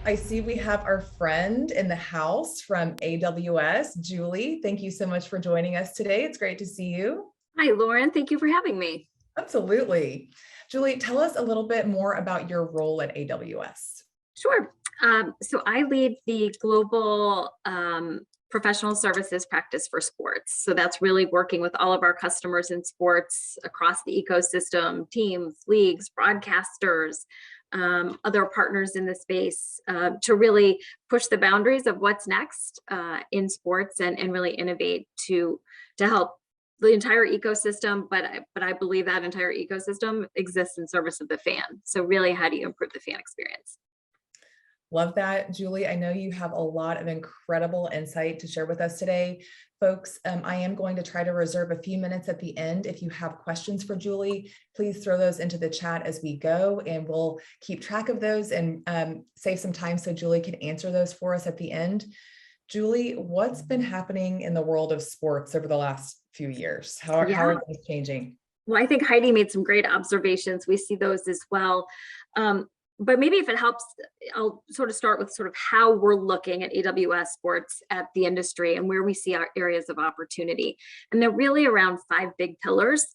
I see we have our friend in the house from AWS, Julie. Thank you so much for joining us today. It's great to see you. Hi, Lauren. Thank you for having me. Absolutely. Julie, tell us a little bit more about your role at AWS. Sure. So I lead the global professional services practice for sports. So that's really working with all of our customers in sports across the ecosystem, teams, leagues, broadcasters, other partners in the space to really push the boundaries of what's next in sports and really innovate to help the entire ecosystem, but I believe that entire ecosystem exists in service of the fan. So really, how do you improve the fan experience? Love that, Julie. I know you have a lot of incredible insight to share with us today. Folks, I am going to try to reserve a few minutes at the end. If you have questions for Julie, please throw those into the chat as we go, and we'll keep track of those and save some time so Julie can answer those for us at the end. Julie, what's been happening in the world of sports over the last few years? How are things changing? Well, I think Heidi made some great observations. We see those as well. But maybe if it helps, I'll sort of start with sort of how we're looking at AWS sports at the industry and where we see our areas of opportunity. And they're really around 5 big pillars.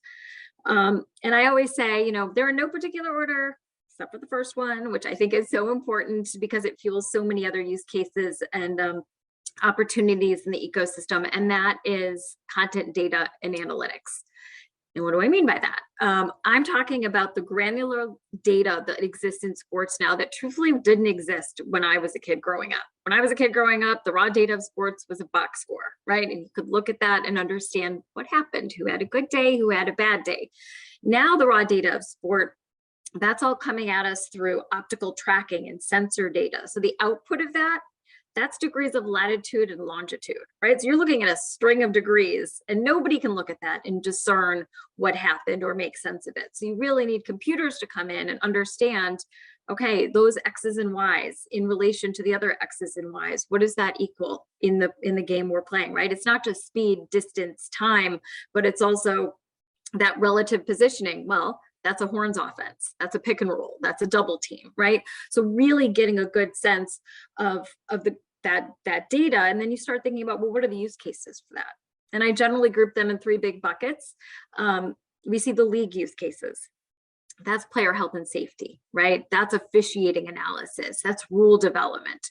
And I always say, they're in no particular order, except for the first one, which I think is so important because it fuels so many other use cases and opportunities in the ecosystem. And that is content, data, and analytics. And what do I mean by that? I'm talking about the granular data that exists in sports now that truthfully didn't exist when I was a kid growing up. When I was a kid growing up, the raw data of sports was a box score, right? And you could look at that and understand what happened, who had a good day, who had a bad day. Now the raw data of sport, that's all coming at us through optical tracking and sensor data. So the output of that's degrees of latitude and longitude, right? So you're looking at a string of degrees and nobody can look at that and discern what happened or make sense of it. So you really need computers to come in and understand, okay, those X's and Y's in relation to the other X's and Y's, what does that equal in the game we're playing, right? It's not just speed, distance, time, but it's also that relative positioning. Well, that's a horns offense. That's a pick and roll. That's a double team, right? So really getting a good sense of that data. And then you start thinking about, well, what are the use cases for that? And I generally group them in 3 big buckets. We see the league use cases. That's player health and safety, right? That's officiating analysis. That's rule development.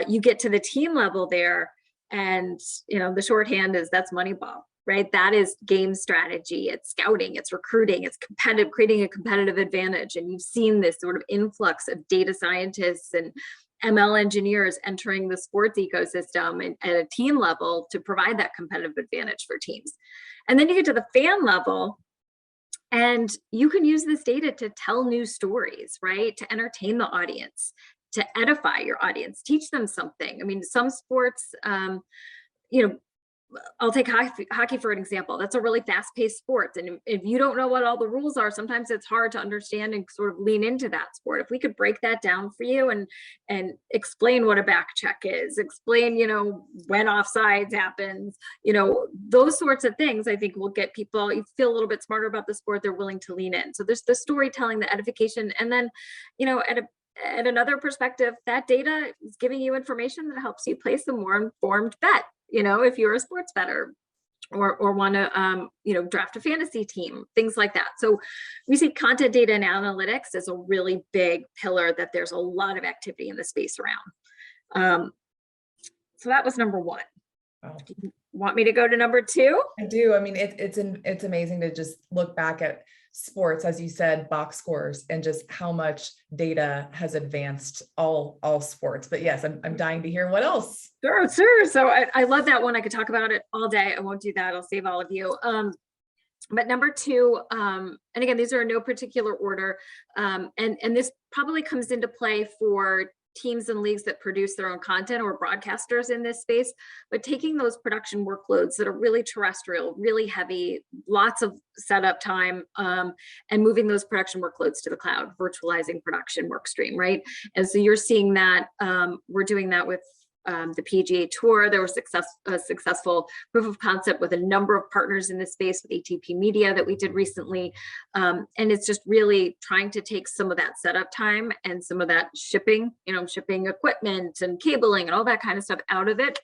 You get to the team level there, and the shorthand is that's Moneyball. Right? That is game strategy, it's scouting, it's recruiting, it's competitive, creating a competitive advantage. And you've seen this sort of influx of data scientists and ML engineers entering the sports ecosystem and at a team level to provide that competitive advantage for teams. And then you get to the fan level, and you can use this data to tell new stories, right? To entertain the audience, to edify your audience, teach them something. I mean, some sports, I'll take hockey for an example. That's a really fast-paced sport. And if you don't know what all the rules are, sometimes it's hard to understand and sort of lean into that sport. If we could break that down for you and explain what a back check is, explain, when offsides happens, those sorts of things, I think will get people, you feel a little bit smarter about the sport, they're willing to lean in. So there's the storytelling, the edification, and then, at another perspective, that data is giving you information that helps you place a more informed bet. If you're a sports bettor or want to, draft a fantasy team, things like that. So we see content, data, and analytics as a really big pillar that there's a lot of activity in the space around. So that was number 1. Wow. Do you want me to go to number 2? I do. I mean, it's amazing to just look back at sports, as you said, box scores, and just how much data has advanced all sports. But yes, I'm dying to hear what else. Sure. So I love that one. I could talk about it all day. I won't do that. I'll save all of you. But number 2, and again, these are in no particular order, and this probably comes into play for teams and leagues that produce their own content or broadcasters in this space, but taking those production workloads that are really terrestrial, really heavy, lots of setup time, and moving those production workloads to the cloud, virtualizing production work stream, right? And so you're seeing that we're doing that with the PGA Tour. There was a successful proof of concept with a number of partners in this space with ATP Media that we did recently. And it's just really trying to take some of that setup time and some of that shipping, shipping equipment and cabling and all that kind of stuff out of it.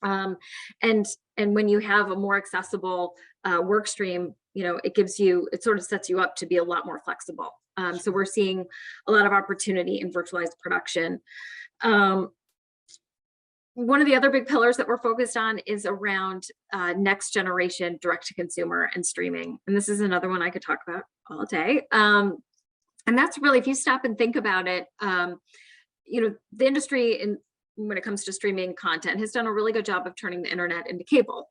And when you have a more accessible work stream, it sort of sets you up to be a lot more flexible. So we're seeing a lot of opportunity in virtualized production. One of the other big pillars that we're focused on is around next generation direct to consumer and streaming. And this is another one I could talk about all day. And that's really, if you stop and think about it, the industry when it comes to streaming content has done a really good job of turning the internet into cable.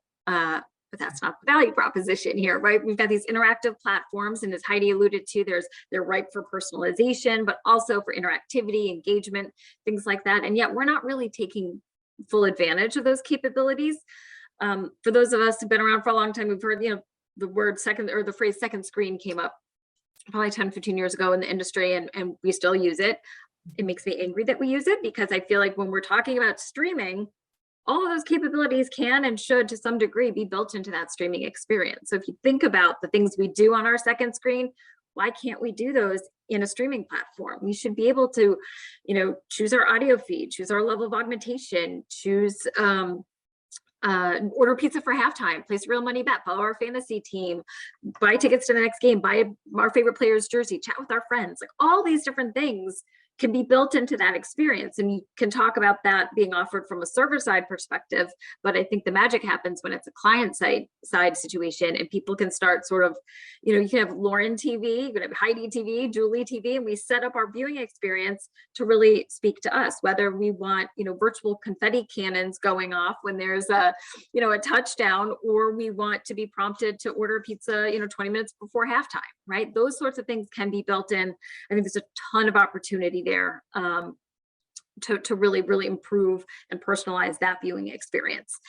But that's not the value proposition here, right? We've got these interactive platforms, and as Heidi alluded to, they're ripe for personalization, but also for interactivity, engagement, things like that. And yet we're not really taking full advantage of those capabilities. For those of us who've been around for a long time, we've heard, the word second, or the phrase second screen came up probably 10, 15 years ago in the industry, and we still use it. It makes me angry that we use it, because I feel like when we're talking about streaming, all of those capabilities can and should to some degree be built into that streaming experience. So if you think about the things we do on our second screen, why can't we do those in a streaming platform? We should be able to, choose our audio feed, choose our level of augmentation, choose order pizza for halftime, place a real money bet, follow our fantasy team, buy tickets to the next game, buy our favorite player's jersey, chat with our friends. Like, all these different things can be built into that experience. And you can talk about that being offered from a server side perspective, but I think the magic happens when it's a client side situation, and people can start sort of, you can have Lauren TV, you can have Heidi TV, Julie TV, and we set up our viewing experience to really speak to us, whether we want, virtual confetti cannons going off when there's a touchdown, or we want to be prompted to order pizza, 20 minutes before halftime, right? Those sorts of things can be built in. I think there's a ton of opportunity there to really, really improve and personalize that viewing experience.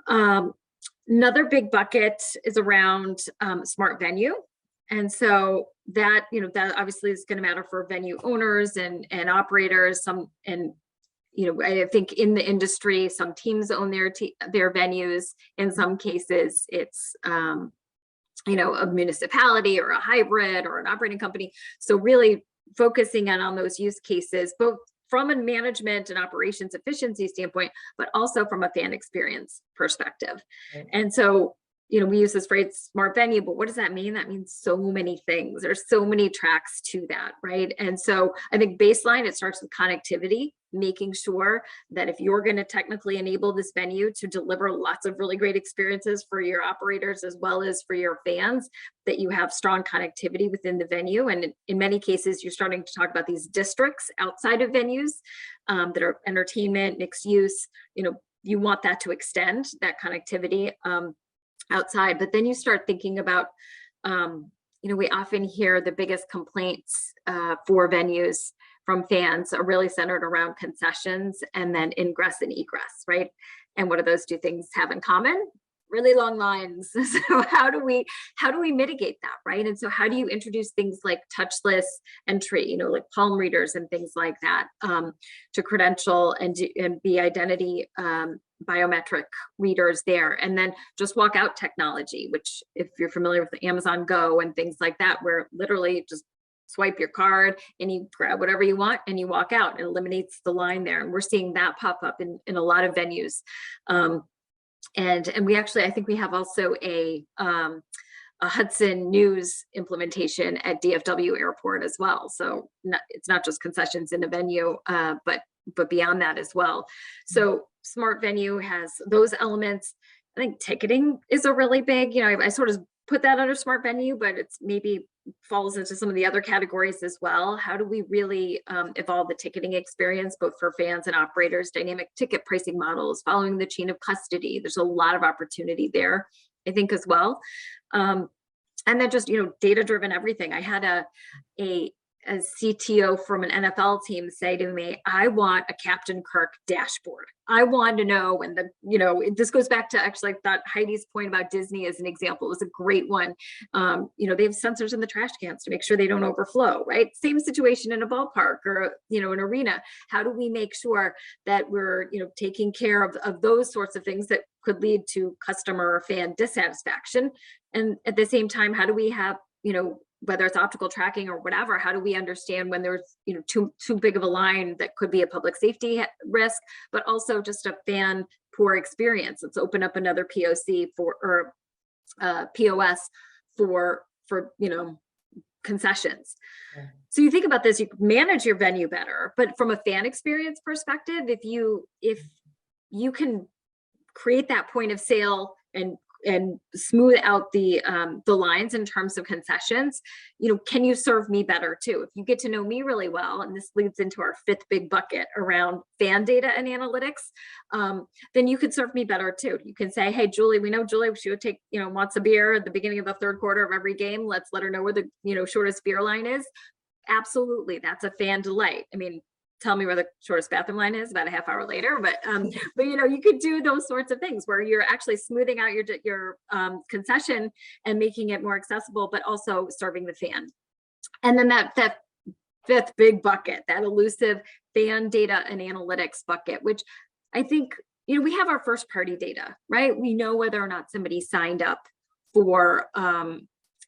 Another big bucket is around smart venue. And so that, that obviously is going to matter for venue owners and operators. I think in the industry, some teams own their venues. In some cases, it's a municipality or a hybrid or an operating company. So really focusing on those use cases, both from a management and operations efficiency standpoint, but also from a fan experience perspective. Right. And so, we use this phrase smart venue, but what does that mean? That means so many things. There's so many tracks to that, right? And so I think baseline, it starts with connectivity, making sure that if you're going to technically enable this venue to deliver lots of really great experiences for your operators as well as for your fans, that you have strong connectivity within the venue. And in many cases, you're starting to talk about these districts outside of venues that are entertainment, mixed use. You want that to extend that connectivity outside, but then you start thinking about, we often hear the biggest complaints for venues from fans are really centered around concessions and then ingress and egress, right? And what do those two things have in common? Really long lines. So how do we mitigate that, right? And so how do you introduce things like touchless entry, like palm readers and things like that to credential and be identity biometric readers there, and then just walk out technology, which if you're familiar with the Amazon Go and things like that, where literally just swipe your card and you grab whatever you want and you walk out. It eliminates the line there. And we're seeing that pop up in a lot of venues. And we actually, I think we have also a Hudson News implementation at DFW Airport as well. So it's not just concessions in a venue, but beyond that as well. So smart venue has those elements. I think ticketing is a really big, I sort of put that under smart venue, but it's maybe falls into some of the other categories as well. How do we really evolve the ticketing experience, both for fans and operators, dynamic ticket pricing models, following the chain of custody? There's a lot of opportunity there, I think, as well. And then just, data-driven everything. I had a CTO from an NFL team say to me, I want a Captain Kirk dashboard. I want to know when this goes back to actually, I thought Heidi's point about Disney as an example was a great one. They have sensors in the trash cans to make sure they don't overflow, right? Same situation in a ballpark or, an arena. How do we make sure that we're, taking care of those sorts of things that could lead to customer or fan dissatisfaction? And at the same time, how do we have, whether it's optical tracking or whatever, how do we understand when there's, too big of a line that could be a public safety risk, but also just a fan poor experience? Let's open up another POC or POS for concessions. Yeah. So you think about this, you manage your venue better, but from a fan experience perspective, if you can create that point of sale and smooth out the lines in terms of concessions, can you serve me better too? If you get to know me really well, and this leads into our fifth big bucket around fan data and analytics, then you could serve me better too. You can say, hey, Julie, we know Julie, she would take, wants a beer at the beginning of the third quarter of every game. Let's let her know where the, shortest beer line is. Absolutely. That's a fan delight. I mean, tell me where the shortest bathroom line is about a half hour later, but you could do those sorts of things where you're actually smoothing out your concession and making it more accessible, but also serving the fan. And then that fifth big bucket, that elusive fan data and analytics bucket, which I think, we have our first party data, right? We know whether or not somebody signed up for a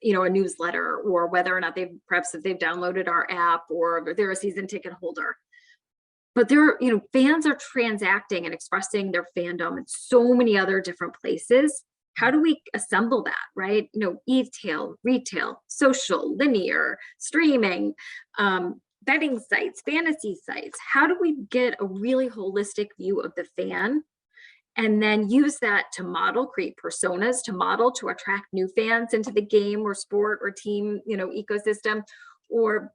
newsletter, or whether or not if they've downloaded our app, or they're a season ticket holder. But fans are transacting and expressing their fandom in so many other different places. How do we assemble that, right? E-tail, retail, social, linear, streaming, betting sites, fantasy sites. How do we get a really holistic view of the fan, and then use that to model, create personas to attract new fans into the game or sport or team, ecosystem, or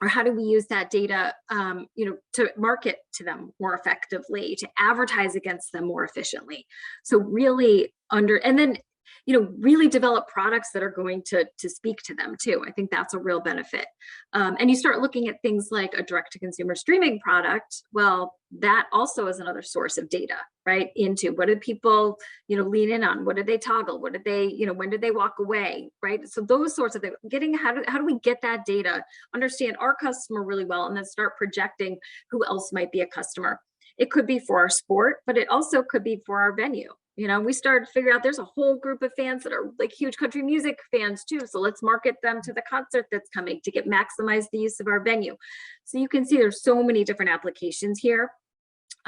how do we use that data, to market to them more effectively, to advertise against them more efficiently? So really and then, really develop products that are going to speak to them too. I think that's a real benefit. And you start looking at things like a direct to consumer streaming product. Well, that also is another source of data, right? Into what did people, lean in on? What did they toggle? What did they, when did they walk away? Right. So those sorts of things, how do we get that data, understand our customer really well, and then start projecting who else might be a customer. It could be for our sport, but it also could be for our venue. We started to figure out there's a whole group of fans that are like huge country music fans too. So let's market them to the concert that's coming to maximize the use of our venue. So you can see there's so many different applications here.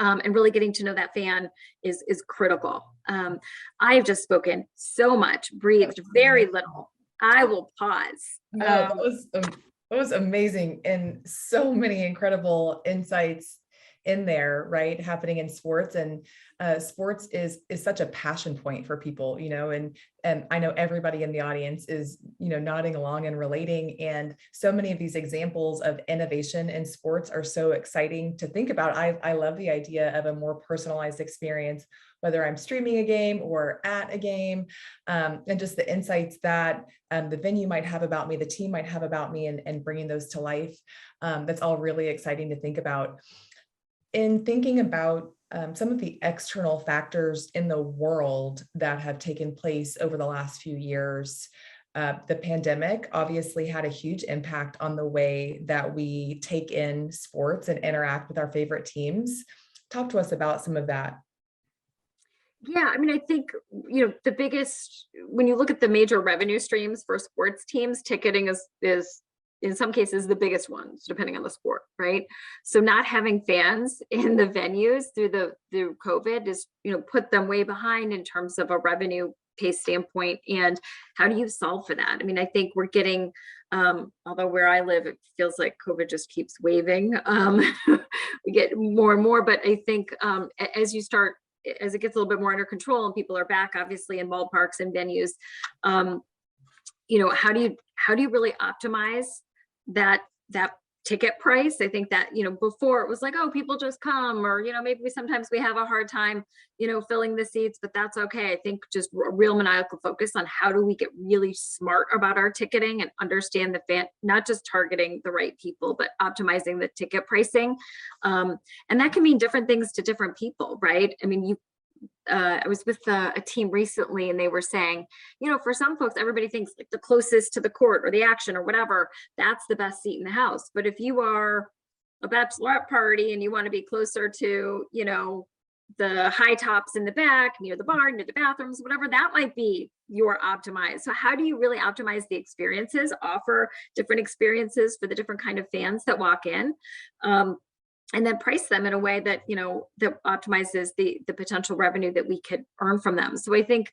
And really getting to know that fan is critical. I have just spoken so much, breathed very little. I will pause. No, that was amazing, and so many incredible insights in there, right, happening in sports. And sports is such a passion point for people, and I know everybody in the audience is, nodding along and relating. And so many of these examples of innovation in sports are so exciting to think about. I love the idea of a more personalized experience, whether I'm streaming a game or at a game, and just the insights that the venue might have about me, the team might have about me, and bringing those to life. That's all really exciting to think about. In thinking about some of the external factors in the world that have taken place over the last few years, the pandemic obviously had a huge impact on the way that we take in sports and interact with our favorite teams. Talk to us about some of that. Yeah, I mean, I think, the biggest, when you look at the major revenue streams for sports teams, ticketing is in some cases the biggest ones, depending on the sport, right? So not having fans in the venues through COVID is, put them way behind in terms of a revenue pace standpoint. And how do you solve for that? I mean, I think we're getting, although where I live, it feels like COVID just keeps waving. We get more and more, but I think as it gets a little bit more under control and people are back, obviously, in ballparks and venues, how do you really optimize that ticket price. I think that, before it was like, oh, people just come, or, maybe sometimes we have a hard time, filling the seats, but that's okay. I think just a real maniacal focus on how do we get really smart about our ticketing and understand the fan, not just targeting the right people, but optimizing the ticket pricing. And that can mean different things to different people, right? I mean, I was with a team recently, and they were saying, for some folks, everybody thinks like the closest to the court or the action or whatever, that's the best seat in the house. But if you are a bachelorette party and you want to be closer to, the high tops in the back, near the bar, near the bathrooms, whatever, that might be your optimized. So how do you really optimize the experiences, offer different experiences for the different kind of fans that walk in? And then price them in a way that, that optimizes the potential revenue that we could earn from them. So I think,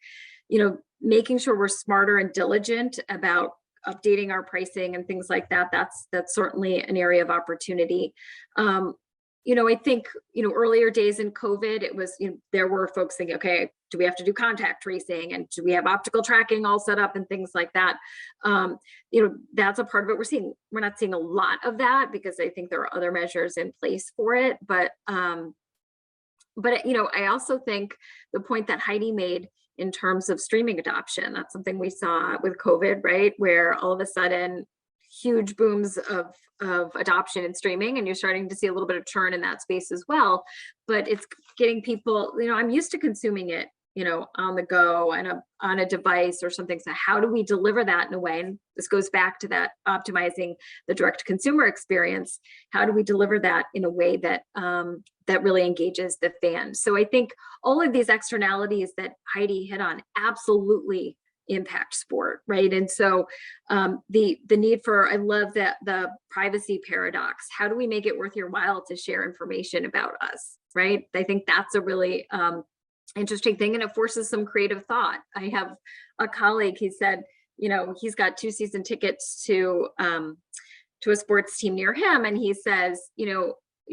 making sure we're smarter and diligent about updating our pricing and things like that, that's certainly an area of opportunity. I think, earlier days in COVID, it was, there were folks thinking, okay, do we have to do contact tracing, and do we have optical tracking all set up and things like that? That's a part of it. We're not seeing a lot of that because I think there are other measures in place for it. But I also think the point that Heidi made in terms of streaming adoption, that's something we saw with COVID, right? Where all of a sudden, huge booms of adoption and streaming, and you're starting to see a little bit of churn in that space as well. But it's getting people, I'm used to consuming it, on the go and on a device or something. So how do we deliver that in a way? And this goes back to that optimizing the direct consumer experience. How do we deliver that in a way that that really engages the fan? So I think all of these externalities that Heidi hit on absolutely impact sport, right? And so the need for, I love that the privacy paradox. How do we make it worth your while to share information about us, right? I think that's a really interesting thing, and it forces some creative thought. I have a colleague, he said, he's got 2 season tickets to a sports team near him, and he says,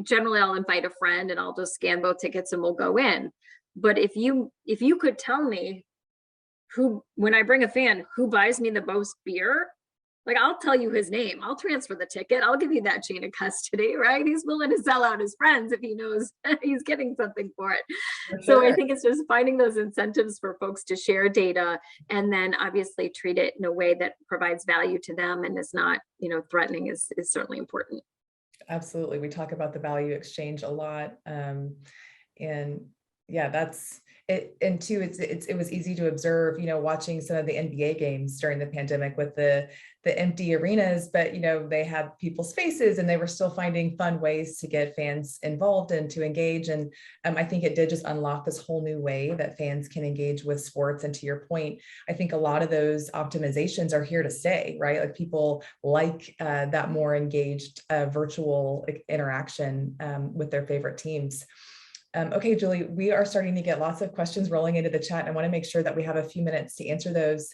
generally I'll invite a friend and I'll just scan both tickets and we'll go in. But if you could tell me when I bring a fan, who buys me the most beer, like, I'll tell you his name, I'll transfer the ticket, I'll give you that chain of custody, right? He's willing to sell out his friends if he knows he's getting something for it. For So sure. I think it's just finding those incentives for folks to share data, and then obviously treat it in a way that provides value to them and is not, threatening is certainly important. Absolutely. We talk about the value exchange a lot. And yeah, that's it. And two, it was easy to observe, watching some of the NBA games during the pandemic with the empty arenas, but, they had people's faces and they were still finding fun ways to get fans involved and to engage. And I think it did just unlock this whole new way that fans can engage with sports. And to your point, I think a lot of those optimizations are here to stay, right? Like, people like that more engaged virtual interaction with their favorite teams. Okay, Julie, we are starting to get lots of questions rolling into the chat, and I want to make sure that we have a few minutes to answer those.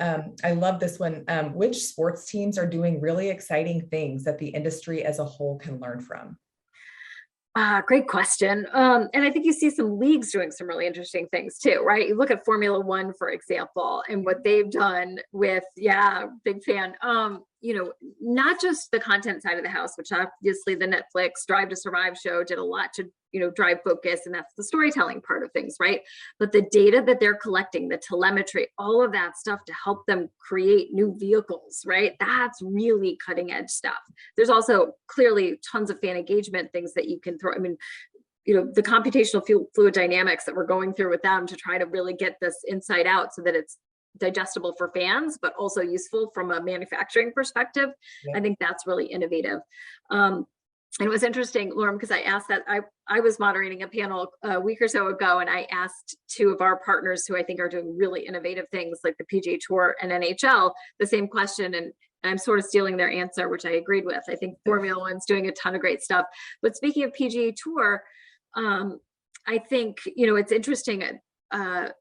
I love this one. Which sports teams are doing really exciting things that the industry as a whole can learn from? Great question. And I think you see some leagues doing some really interesting things too, right? You look at Formula One, for example, and what they've done with, big fan, not just the content side of the house, which obviously the Netflix Drive to Survive show did a lot to, drive focus, and that's the storytelling part of things, right? But the data that they're collecting, the telemetry, all of that stuff to help them create new vehicles, right? That's really cutting edge stuff. There's also clearly tons of fan engagement things that you can throw. I mean, the computational fluid dynamics that we're going through with them to try to really get this inside out so that it's digestible for fans, but also useful from a manufacturing perspective. Yeah. I think that's really innovative. And it was interesting, Lauren, because I asked that, I was moderating a panel a week or so ago, and I asked 2 of our partners who I think are doing really innovative things like the PGA Tour and NHL, the same question. And I'm sort of stealing their answer, which I agreed with. I think Formula One's doing a ton of great stuff. But speaking of PGA Tour, I think, it's interesting. Our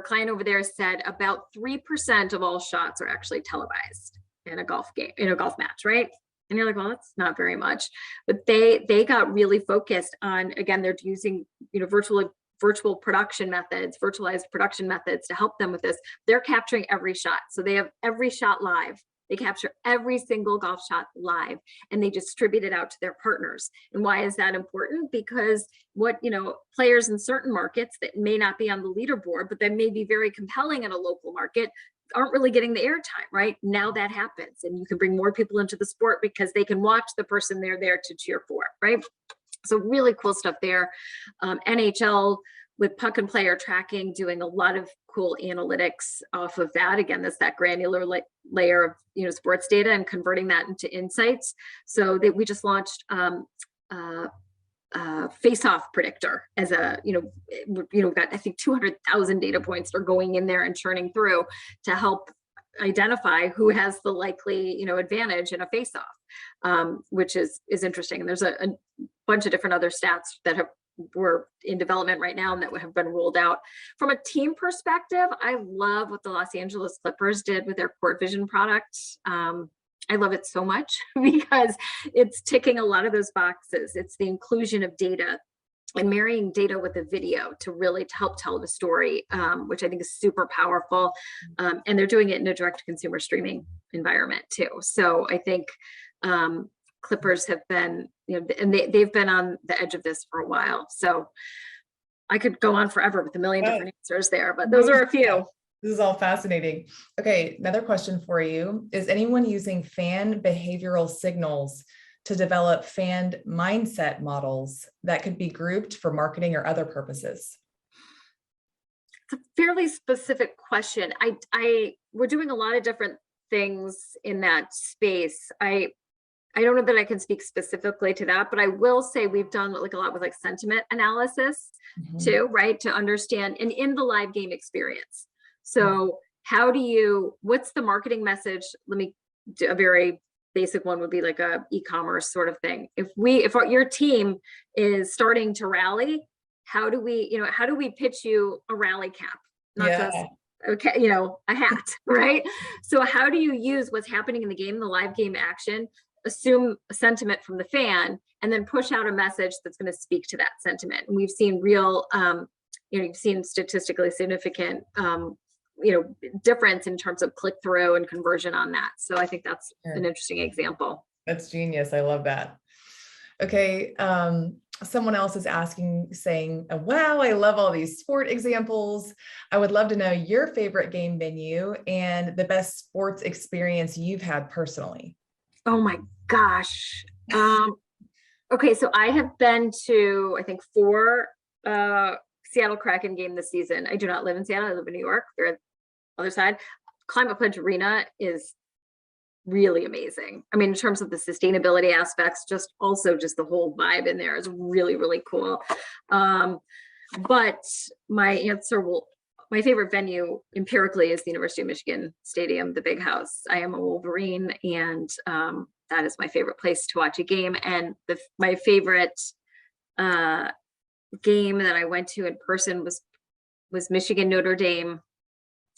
client over there said about 3% of all shots are actually televised in a golf game, in a golf match, right? And you're like, well, that's not very much. But they got really focused on, again, they're using, virtual production methods, virtualized production methods to help them with this. They're capturing every shot. So they have every shot live They capture every single golf shot live and they distribute it out to their partners. And why is that important? Because players in certain markets that may not be on the leaderboard, but that may be very compelling in a local market, aren't really getting the airtime, right? Now that happens, and you can bring more people into the sport because they can watch the person they're there to cheer for, right? So really cool stuff there. NHL with puck and player tracking, doing a lot of cool analytics off of that. Again, that's that granular layer of sports data and converting that into insights. So that we just launched face-off predictor as a we've got, I think, 200,000 data points are going in there and churning through to help identify who has the likely advantage in a face-off, which is interesting. And there's a bunch of different other stats that were in development right now and that have been rolled out. From a team perspective, I love what the Los Angeles Clippers did with their Court Vision product. I love it so much because it's ticking a lot of those boxes. It's the inclusion of data and marrying data with a video to really help tell the story, which I think is super powerful. And they're doing it in a direct consumer streaming environment too. So I think Clippers have been, and they've been on the edge of this for a while. So I could go on forever with a million different answers there, but those are a few. This is all fascinating. Okay, another question for you. Is anyone using fan behavioral signals to develop fan mindset models that could be grouped for marketing or other purposes? It's a fairly specific question. We're doing a lot of different things in that space. I don't know that I can speak specifically to that, but I will say we've done a lot with sentiment analysis too, right? To understand and in the live game experience. So what's the marketing message? Let me do a very basic one would be like a e-commerce sort of thing. If your team is starting to rally, how do we pitch you a rally cap? Not just a hat, right? So how do you use what's happening in the game, the live game action, assume a sentiment from the fan, and then push out a message that's going to speak to that sentiment? And we've seen real, you've seen statistically significant difference in terms of click through and conversion on that. So I think that's an interesting example. That's genius. I love that. Okay. Someone else is saying, wow, I love all these sport examples. I would love to know your favorite game venue and the best sports experience you've had personally. Oh my gosh. Okay. So I have been to, I think, 4 Seattle Kraken game this season. I do not live in Seattle. I live in New York. They're other side. Climate Pledge Arena is really amazing. I mean, in terms of the sustainability aspects, just the whole vibe in there is really, really cool. But my favorite venue empirically is the University of Michigan Stadium, the Big House. I am a Wolverine, and that is my favorite place to watch a game. And my favorite game that I went to in person was Michigan Notre Dame.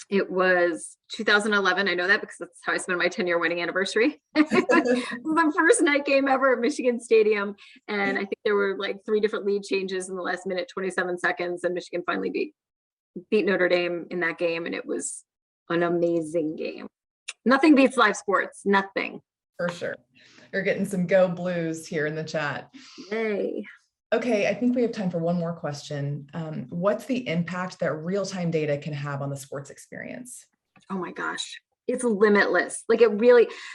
It was 2011. I know that because that's how I spent my 10-year wedding anniversary. It was the first night game ever at Michigan Stadium. And I think there were 3 different lead changes in the last minute, 27 seconds. And Michigan finally beat Notre Dame in that game. And it was an amazing game. Nothing beats live sports. Nothing. For sure. You're getting some Go Blues here in the chat. Yay. Okay, I think we have time for one more question. What's the impact that real-time data can have on the sports experience? Oh my gosh, it's limitless.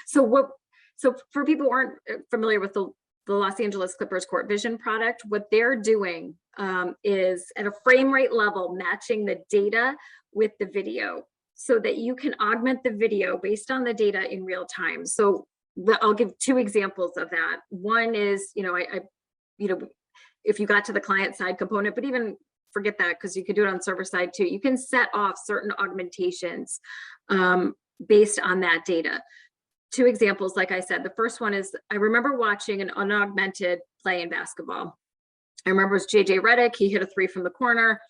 So for people who aren't familiar with the Los Angeles Clippers Court Vision product, what they're doing is at a frame rate level, matching the data with the video so that you can augment the video based on the data in real time. So I'll give 2 examples of that. One is, if you got to the client side component, but even forget that because you could do it on server side too. You can set off certain augmentations based on that data. 2 examples, like I said, the first one is I remember watching an unaugmented play in basketball. I remember it was JJ Redick. He hit a 3 from the corner.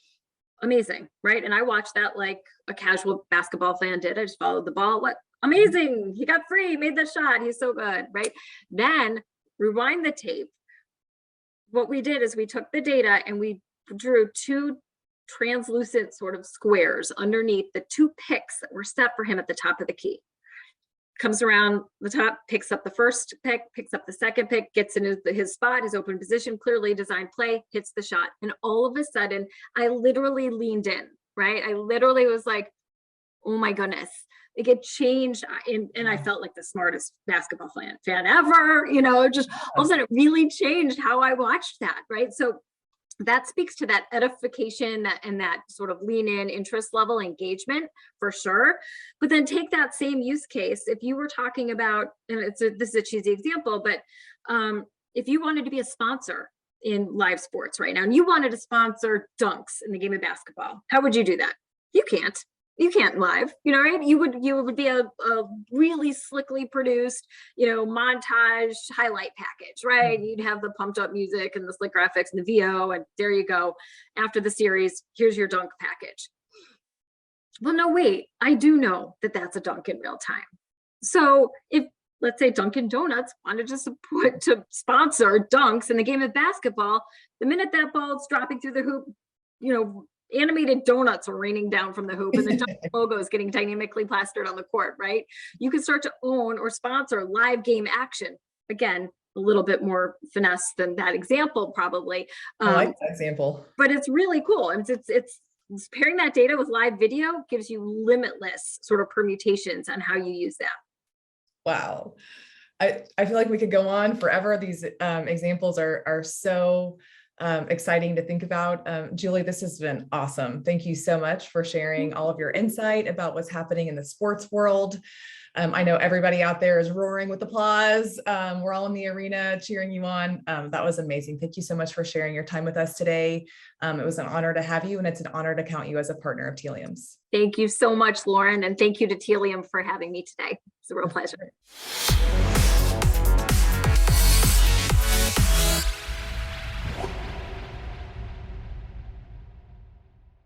Amazing, right? And I watched that like a casual basketball fan did. I just followed the ball. What amazing. He got free, made the shot. He's so good, right? Then rewind the tape. What we did is we took the data and we drew 2 translucent sort of squares underneath the 2 picks that were set for him at the top of the key. comes around the top, picks up the first pick, picks up the second pick, gets in his spot, his open position, clearly designed play, hits the shot. And all of a sudden, I literally leaned in, right? I literally was like, oh my goodness. Like it changed, and I felt like the smartest basketball fan ever, just all of a sudden it really changed how I watched that, right? So that speaks to that edification and that sort of lean in interest level engagement for sure. But then take that same use case. If you were talking about, and this is a cheesy example, but if you wanted to be a sponsor in live sports right now, and you wanted to sponsor dunks in the game of basketball, how would you do that? You can't live, right? You would be a really slickly produced, montage highlight package, right? You'd have the pumped up music and the slick graphics and the VO, and there you go. After the series, here's your dunk package. Well, no, wait, I do know that that's a dunk in real time. So if, let's say, Dunkin' Donuts wanted to sponsor dunks in the game of basketball, the minute that ball's dropping through the hoop, animated donuts are raining down from the hoop and the logo is getting dynamically plastered on the court, right? You can start to own or sponsor live game action. Again, a little bit more finesse than that example, probably. I like that example. But it's really cool. It's pairing that data with live video gives you limitless sort of permutations on how you use that. Wow. I feel like we could go on forever. These examples are so exciting to think about. Julie, this has been awesome. Thank you so much for sharing all of your insight about what's happening in the sports world. I know everybody out there is roaring with applause. We're all in the arena cheering you on. That was amazing. Thank you so much for sharing your time with us today. It was an honor to have you, and it's an honor to count you as a partner of Telium's. Thank you so much, Lauren, and thank you to Telium for having me today. It's a real pleasure.